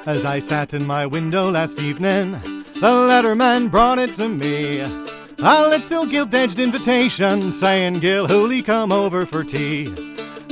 As I sat in my window last evening, the letterman brought it to me. A little gilt-edged invitation saying, "Gilhooly, come over for tea."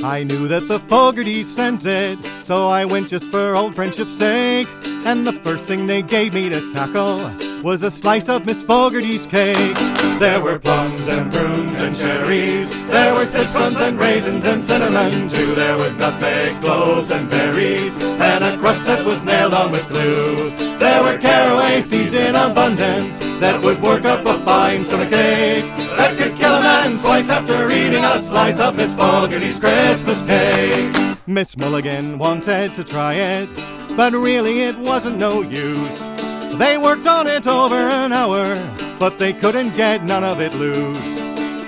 I knew that the Fogartys sent it, so I went just for old friendship's sake. And the first thing they gave me to tackle was a slice of Miss Fogarty's cake. There were plums and prunes and cherries, there were citrons and raisins and cinnamon too. There was nutmeg, cloves and berries, and a crust that was nailed on with glue. There were caraway seeds in abundance that would work up a fine stomach ache that could kill a man twice after eating a slice of Miss Fogarty's Christmas cake. Miss Mulligan wanted to try it, but really it wasn't no use. They worked on it over an hour, but they couldn't get none of it loose.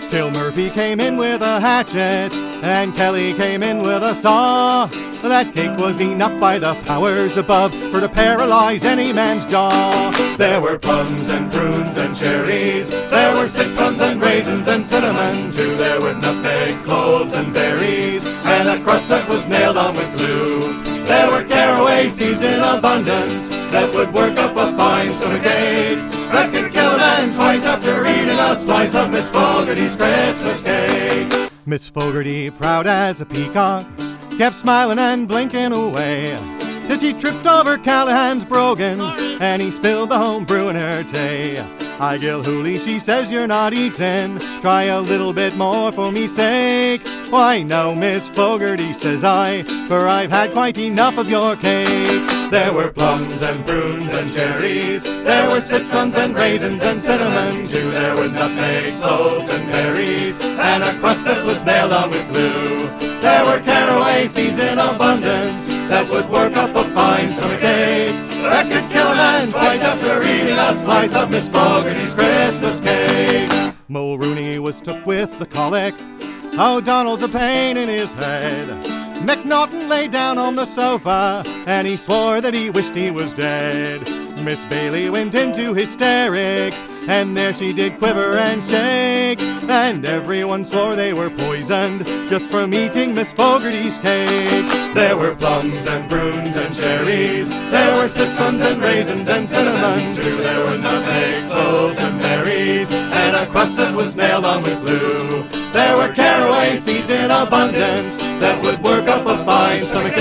Till Murphy came in with a hatchet, and Kelly came in with a saw. That cake was enough by the powers above for to paralyze any man's jaw. There were plums and prunes and cherries, there were citrons and raisins and cinnamon too. There were nutmeg, cloves and berries, and a crust that was nailed on with glue. There were caraway seeds in abundance that would work up a fine stomach ache that could kill a man twice after eating a slice of Miss Fogarty's Christmas cake. Miss Fogarty, proud as a peacock, kept smiling and blinking away till she tripped over Callahan's brogans and he spilled the home brew in her tea. "Hi, Gilhooly," she says, "you're not eatin'. Try a little bit more for me sake." "Why, no, Miss Fogarty," says I, "for I've had quite enough of your cake." There were plums and prunes and cherries, there were citrons and raisins and cinnamon too. There were nutmeg, cloves and berries, and a crust that was nailed on with glue. There were caraway seeds in abundance that would work up a fine stomach ache that could kill a man twice after eating a slice of Miss Fogarty's Christmas cake. Mulrooney was took with the colic, O'Donnell's a pain in his head. McNaughton lay down on the sofa and he swore that he wished he was dead. Miss Bailey went into hysterics and there she did quiver and shake, and everyone swore they were poisoned just from eating Miss Fogarty's cake. There were plums and prunes and cherries, there were citrons and raisins and cinnamon too. There were nutmeg, cloves and berries, and a crust that was nailed on with glue. There were caraway seeds in abundance that would work up a fine stomach